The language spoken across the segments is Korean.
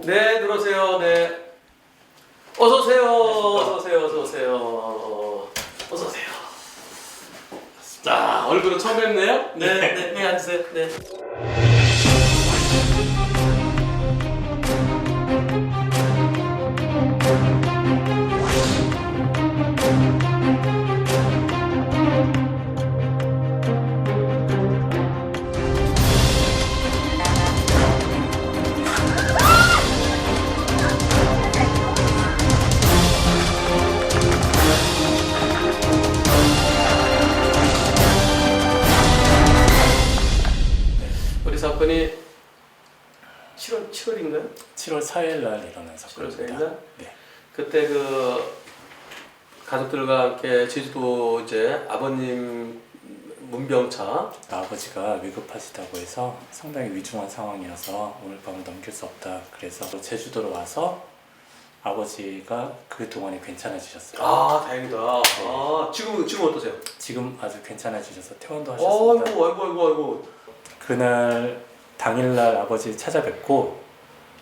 네, 들어오세요. 네. 어서 오세요. 어서 오세요. 어서 오세요. 어서 오세요. 자, 얼굴은 처음 뵙네요. 네, 네, 네, 앉으세요. 네. 우리 사건이 7월인가요? 7월 4일 날 일어난 7월 사건입니다. 4일 날? 네. 그때 그 가족들과 함께 제주도 이제 아버님 문병차 아버지가 위급하시다고 해서 상당히 위중한 상황이어서 오늘 밤을 넘길 수 없다. 그래서 제주도로 와서 아버지가 그 동안에 괜찮아지셨어요. 아, 다행이다. 아, 지금 어떠세요? 지금 아주 괜찮아지셔서 퇴원도 아이고, 하셨습니다. 아이고. 그날 당일날 아버지 찾아뵙고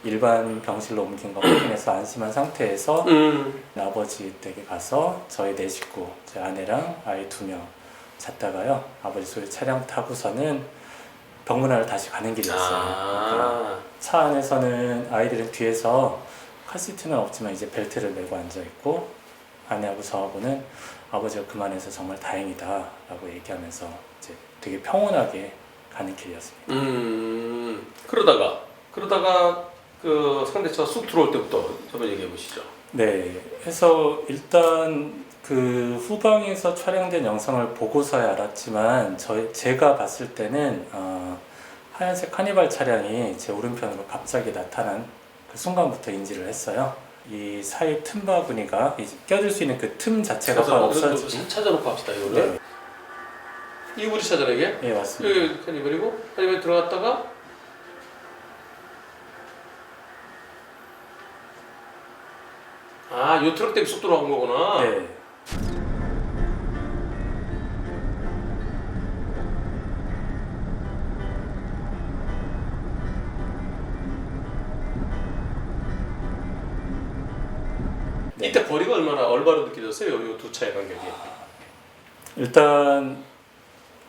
일반 병실로 옮긴 거 확인해서 안심한 상태에서 아버지 댁에 가서 저희 네 식구, 제 아내랑 아이 2명 잤다가요. 아버지 소유 차량 타고서는 병문안을 다시 가는 길이었어요. 그러니까 차 안에서는 아이들은 뒤에서 카시트는 없지만 이제 벨트를 메고 앉아있고 아내하고 저하고는 아버지가 그만해서 정말 다행이다 라고 얘기하면서 이제 되게 평온하게 가는 길이었습니다. 그러다가 그 상대차가 쑥 들어올 때부터 한번 얘기해 보시죠. 네, 그래서 일단 그 후방에서 촬영된 영상을 보고서야 알았지만 제가 봤을 때는 하얀색 카니발 차량이 제 오른편으로 갑자기 나타난 그 순간부터 인지를 했어요. 이 사이 틈 바구니가 이제 껴들 수 있는 그 틈 자체가 없어지고 찾아놓고 합시다 이거를. 네. 이 우리 차잖아 이게. 네, 맞습니다. 여기 카니발이고 카니발 들어갔다가 요 트럭 때문에 쑥 들어간 거구나. 네. 이때 거리가 얼마로 느껴졌어요? 이 두 차의 간격이. 일단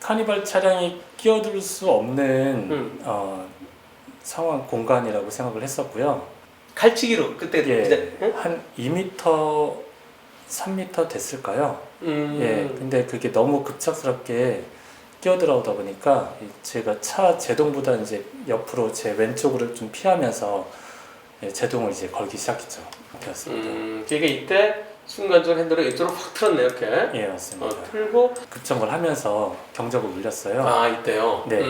카니발 차량이 끼어들 수 없는 상황 공간이라고 생각을 했었고요. 칼치기로 그때 예, 한 2m, 3m 됐을까요? 예, 근데 그게 너무 급작스럽게 끼어들어오다 보니까 제가 차 제동보다 이제 옆으로 제 왼쪽으로 좀 피하면서 제동을 이제 걸기 시작했죠. 그렇습니다. 그게 이때 순간적으로 핸들을 이쪽으로 확 틀었네 이렇게. 예, 맞습니다. 틀고 급정거를 하면서 경적을 울렸어요. 이때요. 네,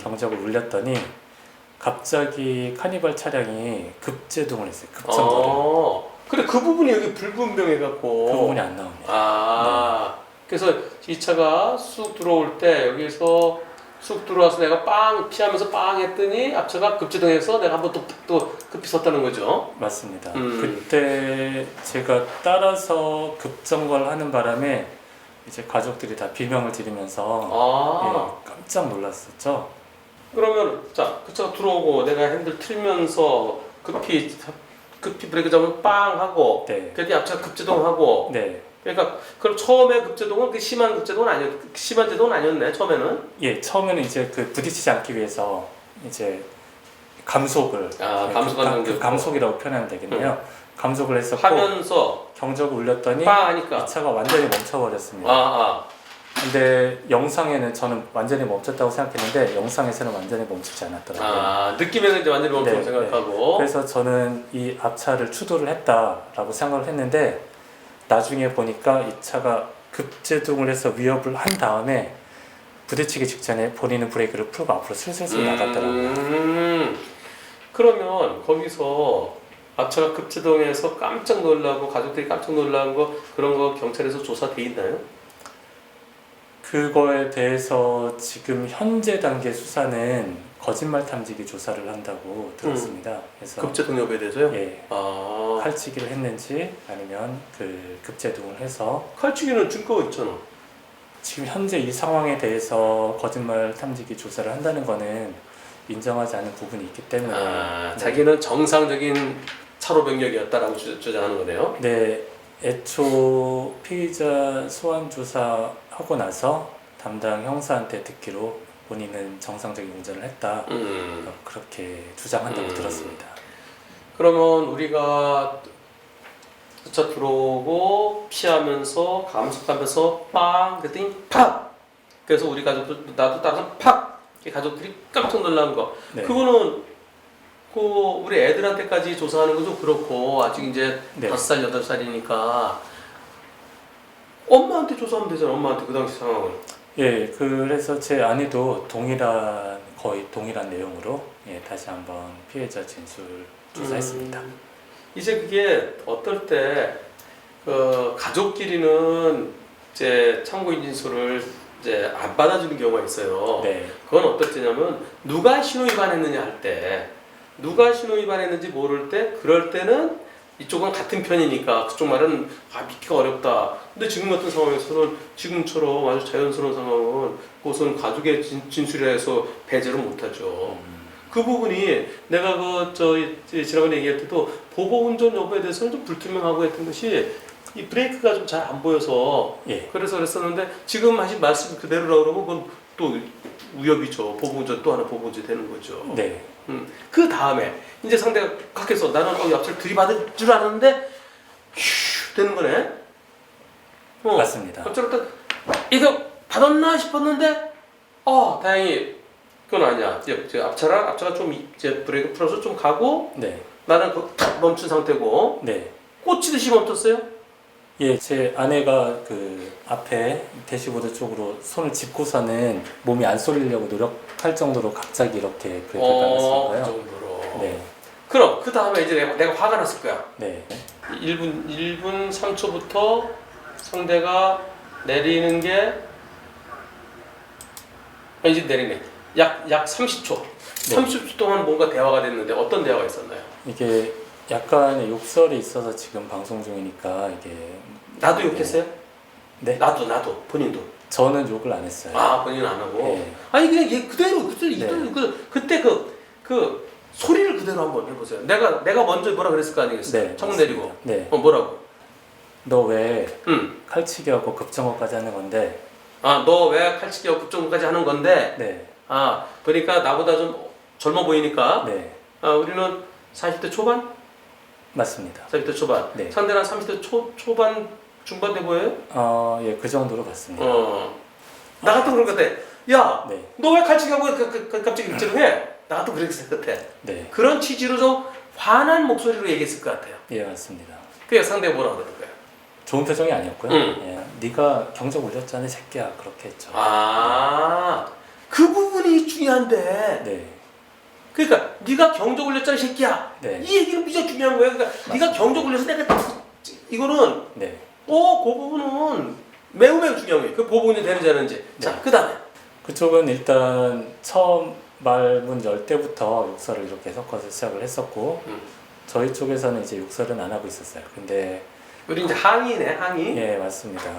경적을 울렸더니 갑자기 카니발 차량이 급제동을 했어요. 급정거를. 근데 그 부분이 여기 불분명해갖고 그 부분이 안 나옵니다. 그래서 이 차가 쑥 들어올 때 여기서 쑥 들어와서 내가 빵 피하면서 빵 했더니 앞차가 급제동해서 내가 한번 또 급히 섰다는 거죠. 맞습니다. 그때 제가 따라서 급정거를 하는 바람에 이제 가족들이 다 비명을 지르면서 깜짝 놀랐었죠. 그러면 자, 그 차가 들어오고 내가 핸들 틀면서 급히 브레이크 잡으면 빵 하고 네. 그랬더니 앞차가 급제동하고 네. 그러니까 그럼 처음에 급제동은 그 심한 급제동은 심한 제동은 아니었네 처음에는. 예, 처음에는 이제 그 부딪히지 않기 위해서 이제 감속을 감속하는 그 감속이라고 표현하면 되겠네요. 감속을 했었고 하면서 경적을 울렸더니 빵 하니까 이 차가 완전히 멈춰버렸습니다. 근데 영상에는 저는 완전히 멈췄다고 생각했는데 영상에서는 완전히 멈추지 않았더라고요. 느낌에는 이제 완전히 멈췄다고 생각하고. 그래서 저는 이 앞차를 추돌을 했다라고 생각을 했는데 나중에 보니까 이 차가 급제동을 해서 위협을 한 다음에 부딪히기 직전에 본인은 브레이크를 풀고 앞으로 슬슬 나갔더라고요. 그러면 거기서 앞차가 급제동해서 깜짝 놀라고 가족들이 깜짝 놀란 거 그런 거 경찰에서 조사돼 있나요? 그거에 대해서 지금 현재 단계 수사는 거짓말 탐지기 조사를 한다고 들었습니다. 그래서 급제동 여부에 대해서요? 예, 칼치기를 했는지 아니면 그 급제동을 해서 칼치기는 증거가 있잖아. 지금 현재 이 상황에 대해서 거짓말 탐지기 조사를 한다는 거는 인정하지 않는 부분이 있기 때문에 네. 자기는 정상적인 차로 병력이었다라고 주장하는 거네요. 네, 애초 피의자 소환 조사하고 나서 담당 형사한테 듣기로 본인은 정상적인 운전을 했다 그렇게 주장한다고 들었습니다. 그러면 우리가 차 들어오고 피하면서 감속하면서 빵 그랬더니 팍 그래서 우리 가족들 나도 따라서 팍 가족들이 깜짝 놀란 거 네. 그거는 그 우리 애들한테까지 조사하는 건 좀 그렇고 아직 이제 네. 5살 8살이니까 엄마한테 조사하면 되잖아. 엄마한테 그 당시 상황을. 예, 그래서 제 아내도 거의 동일한 내용으로 예, 다시 한번 피해자 진술 조사했습니다. 이제 그게 어떨 때 그 가족끼리는 이제 참고인 진술을 이제 안 받아주는 경우가 있어요. 네, 그건 어떨 때냐면 누가 신호 위반했느냐 할 때 누가 신호 위반했는지 모를 때 그럴 때는 이쪽은 같은 편이니까 그쪽 말은 믿기가 어렵다. 근데 지금 같은 상황에서는 지금처럼 아주 자연스러운 상황은 그것은 가족의 진술에 해서 배제를 못하죠. 그 부분이 내가 지난번에 얘기할 때도 보복 운전 여부에 대해서는 좀 불투명하고 했던 것이 이 브레이크가 좀 잘 안 보여서 예. 그래서 그랬었는데 지금 하신 말씀 그대로라고 그러면 그건 또 위협이죠. 보복 운전 또 하나 보복 운전 되는 거죠. 네, 그 다음에 이제 상대가 각해서 나는 앞차를 들이받을 줄 알았는데 휴 되는 거네. 맞습니다. 갑자기 딱 이거 받았나 싶었는데 다행히 그건 아니야. 이제 앞차가 좀 이제 브레이크 풀어서 좀 가고 네, 나는 탁 멈춘 상태고 네. 꽂히듯이 멈췄어요. 예, 제 아내가 그 앞에 대시보드 쪽으로 손을 짚고서는 몸이 안 쏠리려고 노력할 정도로 갑자기 이렇게 브레이크를 밟았으니까요. 그 정도로. 네, 그럼 그 다음에 이제 내가 화가 났을 거야. 네, 1분 3초부터 상대가 내리는 게 이제 내리네. 약 30초. 네. 30초 동안 뭔가 대화가 됐는데 어떤 대화가 있었나요? 이게 약간의 욕설이 있어서 지금 방송 중이니까 이게 나도 욕했어요? 네. 나도 본인도. 저는 욕을 안 했어요. 본인은 안 하고. 네. 아니 그냥 얘 그대로 네. 그때 그 소리를 그대로 한번 해보세요. 내가 먼저 뭐라 그랬을 거 아니겠어요? 네, 창문 맞습니다. 내리고. 네. 뭐라고? 너 왜 응. 칼치기하고 급정거까지 하는 건데? 너 왜 칼치기하고 급정거까지 하는 건데? 네, 그러니까 나보다 좀 젊어 보이니까. 네, 우리는 40대 초반? 맞습니다. 40대 초반. 네. 상대는 30대 초반 중반 돼 보여요? 예, 그 정도로 봤습니다. 나 같은 그럴 것 같아. 야, 네, 너 왜 칼치기하고 갑자기 입질을 해? 나 같은 그랬을 것 같아. 네, 그런 취지로 좀 화난 목소리로 얘기했을 것 같아요. 예, 맞습니다. 그게 상대가 뭐라고 그러는 거야? 좋은 표정이 아니었고요. 예, 네가 경적 울렸잖아, 이 새끼야. 그렇게 했죠. 그 부분이 중요한데. 네, 그러니까 네가 경적 울렸잖아, 이 새끼야. 네. 이 얘기는 무지하게 중요한 거야. 그러니까 네가 경적 울려서 내가 이거는 네. 그 부분은 매우 중요한 거예요. 그 보복이 되는지 아닌지. 네. 자, 그 다음에. 그쪽은 일단 처음 말문 열 때부터 욕설을 이렇게 섞어서 시작을 했었고 저희 쪽에서는 이제 욕설은 안 하고 있었어요. 근데 우리 이제 항의네, 항의. 예, 맞습니다.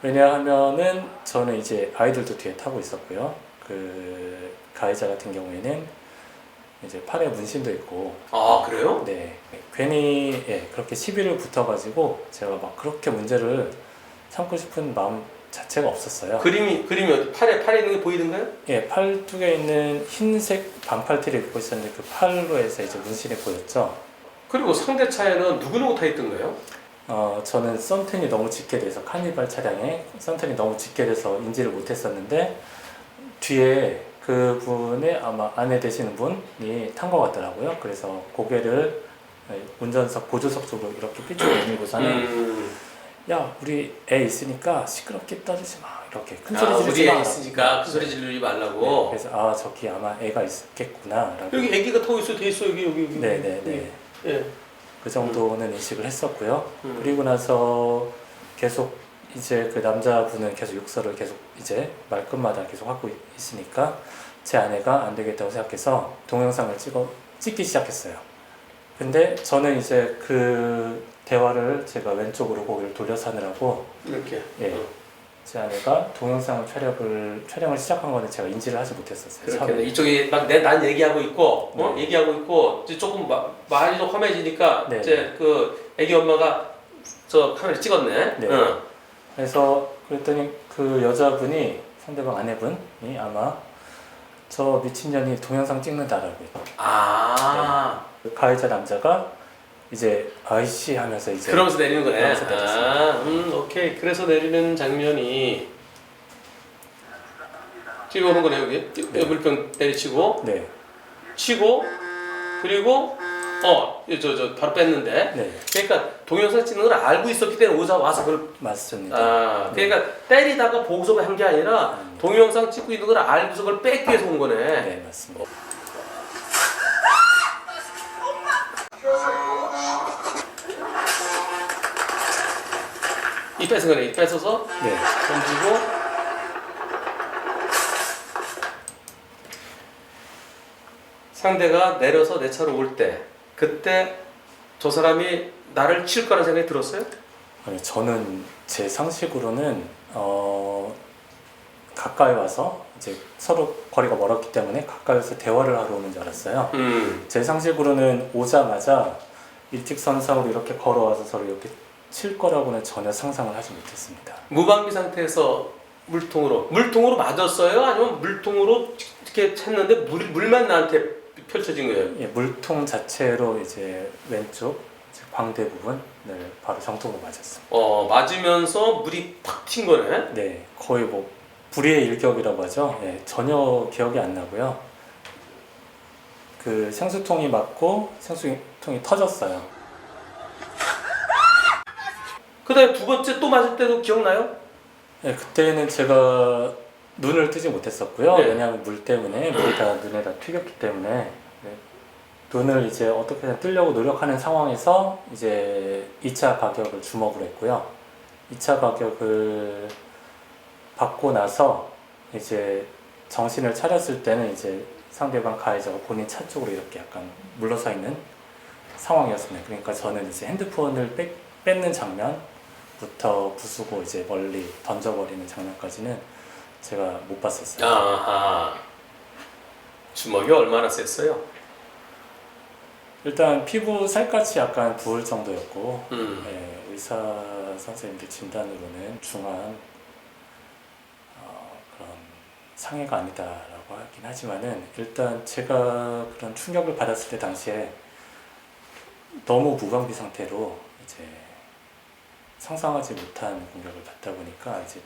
왜냐하면은 저는 이제 아이들도 뒤에 타고 있었고요. 그 가해자 같은 경우에는 이제 팔에 문신도 있고. 그래요? 네. 괜히 그렇게 시비를 붙어가지고 제가 막 그렇게 문제를 삼고 싶은 마음 자체가 없었어요. 그림이 어디 팔에 있는 게 보이던가요? 예, 팔뚝에 있는 흰색 반팔티를 입고 있었는데 그 팔로 해서 이제 문신이 보였죠. 그리고 상대 차에는 누구 타 있던가요? 저는 썬텐이 너무 짙게 돼서 카니발 차량에 썬텐이 너무 짙게 돼서 인지를 못했었는데 뒤에 그분의 아마 아내 되시는 분이 탄 것 같더라고요. 그래서 고개를 운전석 보조석 쪽으로 이렇게 삐쭉 내밀고서는 야, 우리 애 있으니까 시끄럽게 떠들지 마. 이렇게 큰 소리 지르지 우리 마. 애 있으니까 큰 소리 지르지 말라고. 네, 그래서 저기 아마 애가 있겠구나. 라고. 여기 애기가 타고 있어, 돼 있어, 여기. 네네네. 예. 그 정도는 인식을 했었고요. 그리고 나서 계속 이제 그 남자분은 계속 욕설을 계속 이제 말끝마다 계속 하고 있으니까 제 아내가 안 되겠다고 생각해서 동영상을 찍기 시작했어요. 근데 저는 이제 그 대화를 제가 왼쪽으로 고개를 돌려서 하느라고 이렇게. 제 아내가 동영상 촬영을 시작한 거는 제가 인지를 하지 못했었어요. 그렇겠네. 처음에. 이쪽이 막 난 얘기하고 있고, 네. 얘기하고 있고, 이제 조금 말이 좀 험해지니까 네. 이제 그 애기 엄마가 저 카메라 찍었네. 네. 응. 그래서 그랬더니 그 여자분이 상대방 아내분이 아마 저 미친년이 동영상 찍는다라고 했죠. 아. 그 가해자 남자가 이제 아이씨 하면서 이제 그러면서 내리는 거네. 그러면서 내렸어요. 오케이. 그래서 내리는 장면이 찍어오는 거네 여기. 네. 물병 내리치고, 네. 치고, 그리고 저 바로 뺐는데. 네. 그러니까 동영상 찍는 걸 알고 있었기 때문에 오자 와서 그걸. 맞습니다. 그러니까 때리다가 보고서 한 게 아니라 동영상 찍고 있는 걸 알고서 그걸 뺏기 위해서 온 거네. 네, 맞습니다. 이 뺏은 거네. 이 뺏어서 네. 던지고. 상대가 내려서 내 차로 올 때, 그때 저 사람이 나를 칠 거라는 생각이 들었어요? 아니, 저는 제 상식으로는 가까이 와서 이제 서로 거리가 멀었기 때문에 가까이 와서 대화를 하러 오는 줄 알았어요. 제 상식으로는 오자마자 일직선상으로 이렇게 걸어와서 서로 이렇게 칠 거라고는 전혀 상상을 하지 못했습니다. 무방비 상태에서 물통으로 맞았어요? 아니면 물통으로 이렇게 찼는데 물만 나한테 펼쳐진 거예요? 예, 물통 자체로 이제 왼쪽 이제 광대 부분을 바로 정통으로 맞았습니다. 맞으면서 물이 팍 튄 거네? 네, 거의 뭐 불의의 일격이라고 하죠. 예, 전혀 기억이 안 나고요. 그 생수통이 맞고 생수통이 터졌어요. 그 다음에 두 번째 또 맞을 때도 기억나요? 예, 그때는 제가 눈을 뜨지 못했었고요. 네. 왜냐하면 물 때문에 물이 다 눈에다 튀겼기 때문에 네. 눈을 이제 어떻게든 뜨려고 노력하는 상황에서 이제 2차 가격을 주먹으로 했고요. 2차 가격을 받고 나서 이제 정신을 차렸을 때는 이제 상대방 가해자가 본인 차 쪽으로 이렇게 약간 물러서 있는 상황이었습니다. 그러니까 저는 이제 핸드폰을 뺏는 장면부터 부수고 이제 멀리 던져버리는 장면까지는 제가 못 봤었어요. 아하. 주먹이 얼마나 셌어요? 일단 피부 살갗이 약간 부을 정도였고 음. 의사 선생님들 진단으로는 중한 그런 상해가 아니다라고 하긴 하지만은 일단 제가 그런 충격을 받았을 때 당시에 너무 무방비 상태로 이제 상상하지 못한 공격을 받다 보니까 이제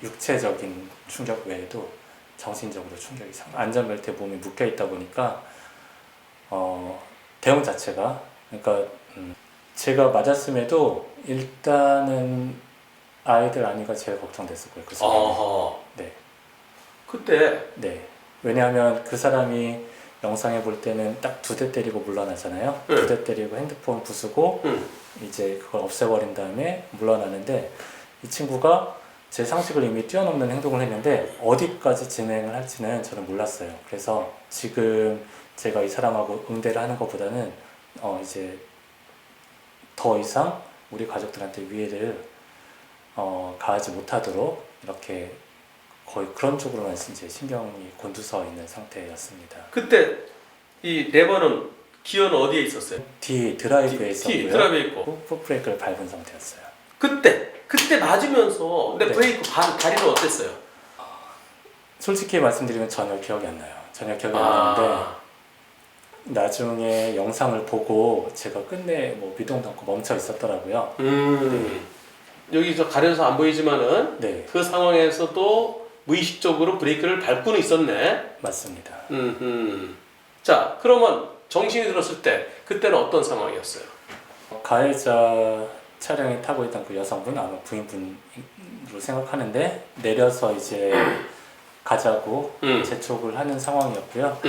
육체적인 충격 외에도 정신적으로 충격이 안전벨트에 몸이 묶여 있다 보니까 대응 자체가 그러니까 제가 맞았음에도 일단은 아이들 안위가 제일 걱정됐었고요. 그 어허. 네. 그때 네. 왜냐하면 그 사람이 영상에 볼 때는 딱 2대 때리고 물러나잖아요. 네. 2대 때리고 핸드폰 부수고 이제 그걸 없애버린 다음에 물러나는데 이 친구가 제 상식을 이미 뛰어넘는 행동을 했는데 어디까지 진행을 할지는 저는 몰랐어요. 그래서 지금 제가 이 사람하고 응대를 하는 것보다는 이제 더 이상 우리 가족들한테 위해를 가하지 못하도록 이렇게 거의 그런 쪽으로만 이제 신경이 곤두서 있는 상태였습니다. 그때 이 레버는 기어는 어디에 있었어요? 뒤 드라이브에 있었고요. 드라이브에 있고. 풋브레이크를 밟은 상태였어요. 그때 맞으면서 근데 네. 브레이크 다리는 어땠어요? 솔직히 말씀드리면 전혀 기억이 안 나요. 전혀 기억이 안 나는데 나중에 영상을 보고 제가 끝내 뭐 미동도 않고 멈춰 있었더라고요. 여기 저 가려서 안 보이지만은 네, 그 상황에서도 무의식적으로 브레이크를 밟고는 있었네. 맞습니다. 자, 그러면 정신이 들었을 때 그때는 어떤 상황이었어요? 가해자 차량에 타고 있던 그 여성분 아마 부인분으로 생각하는데 내려서 이제 가자고 재촉을 하는 상황이었고요.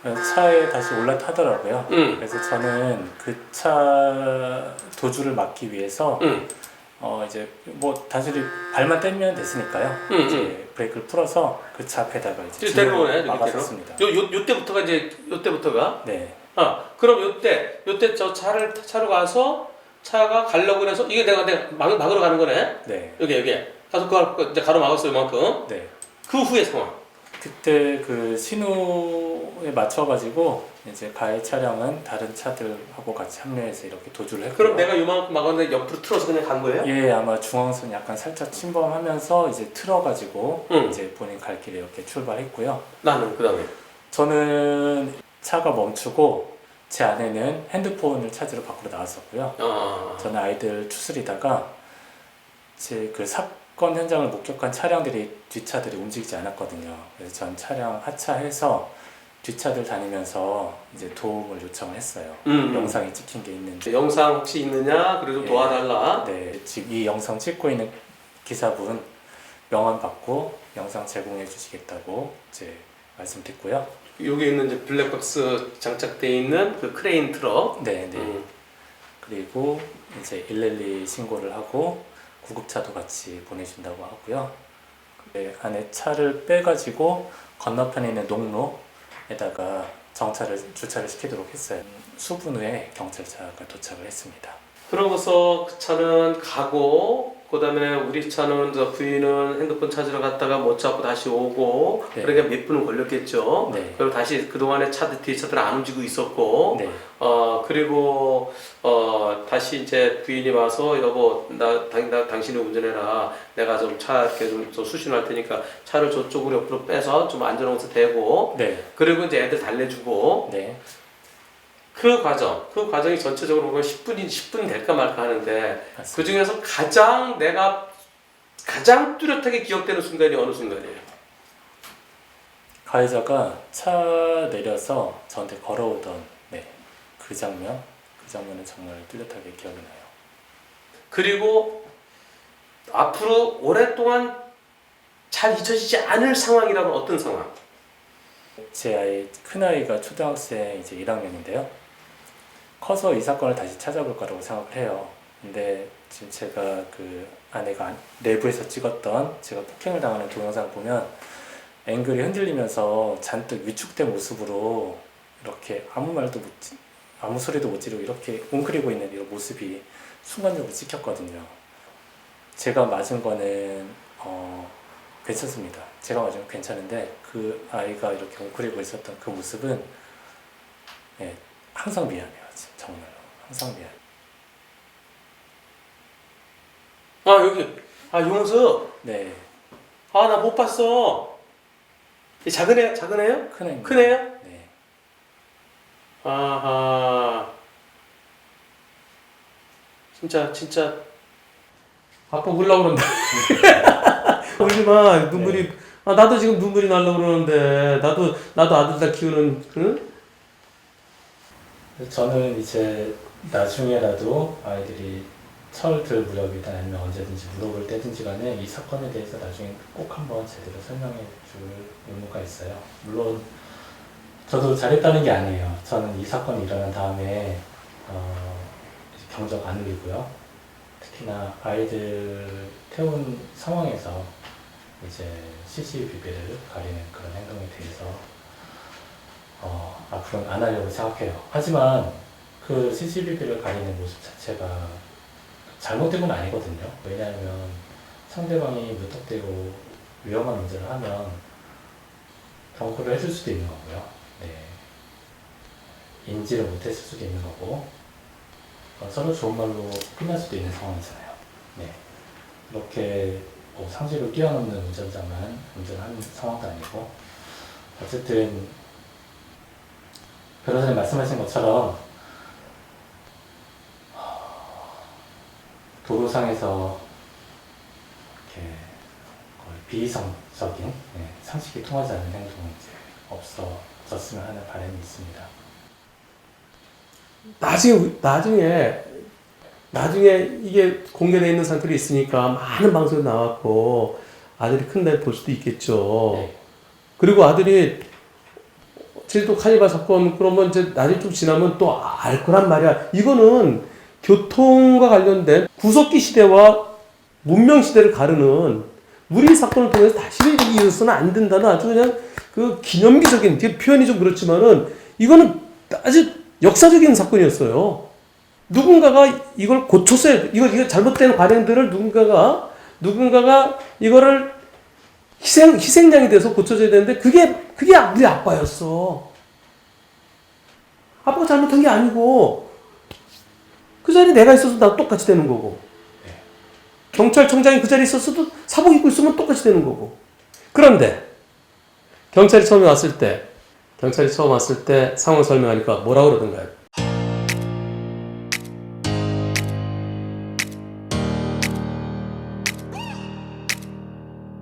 그래서 차에 다시 올라타더라고요. 그래서 저는 그 차 도주를 막기 위해서 이제 뭐 단순히 발만 떼면 됐으니까요. 이제 브레이크를 풀어서 그 차 앞에다가 이제 데려오네. 막았었습니다. 요때부터가 이제 요때부터가. 네, 그럼 요때 저 차로 가서 차가 가려고 해서 이게 내가 막으러 가는 거네. 네, 여기 이제 가로막았어요, 이만큼. 네. 그 후의 상황. 그때 그 신호에 맞춰가지고 이제 가해 차량은 다른 차들하고 같이 합류해서 이렇게 도주를 했고요. 그럼 내가 요만큼 막았는데 옆으로 틀어서 그냥 간 거예요? 예, 아마 중앙선 약간 살짝 침범하면서 이제 틀어가지고 이제 본인 갈 길에 이렇게 출발했고요. 나는 그 다음에. 저는 차가 멈추고 제 아내는 핸드폰을 찾으러 밖으로 나왔었고요. 저는 아이들 추스리다가 제 그 사건 현장을 목격한 차량들이 뒷차들이 움직이지 않았거든요. 그래서 전 차량 하차해서 뒷차들 다니면서 이제 도움을 요청을 했어요. 영상이 찍힌 게 있는지. 영상 혹시 있느냐? 그래도 예. 도와달라. 네, 지금 이 영상 찍고 있는 기사분 명함 받고 영상 제공해 주시겠다고 이제 말씀드렸고요. 여기 있는 이제 블랙박스 장착되어 있는 그 크레인 트럭. 네, 네. 그리고 이제 112 신고를 하고 구급차도 같이 보내준다고 하고요. 네, 안에 차를 빼가지고 건너편에 있는 농로에다가 주차를 시키도록 했어요. 수분 후에 경찰차가 도착을 했습니다. 그러고서 그 차는 가고, 그 다음에 우리 차는 저 부인은 핸드폰 찾으러 갔다가 못 찾고 다시 오고, 네. 그러니까 몇 분은 걸렸겠죠. 네. 그리고 다시 그동안에 뒤에 차들 안 움직이고 있었고, 네. 그리고 다시 이제 부인이 와서 여보 당신이 운전해라, 내가 좀 차 이렇게 좀 수신할 테니까 차를 저쪽으로 옆으로 빼서 좀 안전한 곳에 대고, 네. 그리고 이제 애들 달래주고, 네. 그 과정이 전체적으로 보면 10분 될까 말까 하는데, 맞습니다. 그 중에서 내가 가장 뚜렷하게 기억되는 순간이 어느 순간이에요? 가해자가 차 내려서 저한테 걸어오던 그 장면은 정말 뚜렷하게 기억이 나요. 그리고 앞으로 오랫동안 잘 잊혀지지 않을 상황이라면 어떤 상황? 제 아이 큰아이가 초등학생 이제 1학년인데요. 커서 이 사건을 다시 찾아볼 거라고 생각을 해요. 근데 지금 제가 그 아내가 내부에서 찍었던 제가 폭행을 당하는 동영상 보면 앵글이 흔들리면서 잔뜩 위축된 모습으로 이렇게 아무 소리도 못 지르고 이렇게 웅크리고 있는 이런 모습이 순간적으로 찍혔거든요. 제가 맞은 거는 괜찮습니다. 제가 맞은 건 괜찮은데 그 아이가 이렇게 웅크리고 있었던 그 모습은 항상 미안해요. 정말로 항상 미안해요. 여기 용수. 네, 나 못 봤어. 이 작은 애요? 큰 애입니다. 큰 애요? 네. 아하. 진짜 아빠 울려고 그런다. 울지 마. 눈물이. 나도 지금 눈물이 나려고 그러는데 나도 아들 다 키우는. 응? 저는 이제 나중에라도 아이들이 철들 무렵이든 아니면 언제든지 물어볼 때든지 간에 이 사건에 대해서 나중에 꼭 한번 제대로 설명해 줄 의무가 있어요. 물론 저도 잘했다는 게 아니에요. 저는 이 사건이 일어난 다음에 경적 안 울리고요. 특히나 아이들 태운 상황에서 이제 CCTV를 가리는 그런 행동에 대해서 앞으로는 안 하려고 생각해요. 하지만 그 CCTV를 가리는 모습 자체가 잘못된 건 아니거든요. 왜냐하면 상대방이 무턱대고 위험한 운전을 하면 경고를 해줄 수도 있는 거고요. 네. 인지를 못했을 수도 있는 거고 서로 좋은 말로 끝날 수도 있는 상황이잖아요. 네. 그렇게 상식을 뛰어넘는 운전자만 운전하는 상황도 아니고 어쨌든 변호사님 말씀하신 것처럼 도로상에서 이렇게 거의 비이성적인 상식이 통하지 않는 행동은 이제 없어졌으면 하는 바람이 있습니다. 나중에 이게 공개되어 있는 상태로 있으니까 많은 방송에 나왔고 아들이 큰날 볼 수도 있겠죠. 네. 그리고 아들이 제주도 카니발 사건 그러면 이제 나중에 좀 지나면 또 알 거란 말이야. 이거는 교통과 관련된 구석기 시대와 문명 시대를 가르는 우리 사건을 통해서 다시는 일이 있어서는 안 된다는 아주 그냥 그 기념비적인 표현이 좀 그렇지만은 이거는 아주 역사적인 사건이었어요. 누군가가 이걸 고쳐서 이거 잘못된 관행들을 누군가가 누군가가 이거를 희생양이 돼서 고쳐줘야 되는데 그게 우리 아빠였어. 아빠가 잘못한 게 아니고 그 자리에 내가 있어서 나도 똑같이 되는 거고 경찰청장이 그 자리에 있었어도 사복 입고 있으면 똑같이 되는 거고. 그런데 경찰이 처음 왔을 때 상황 설명하니까 뭐라고 그러던가요?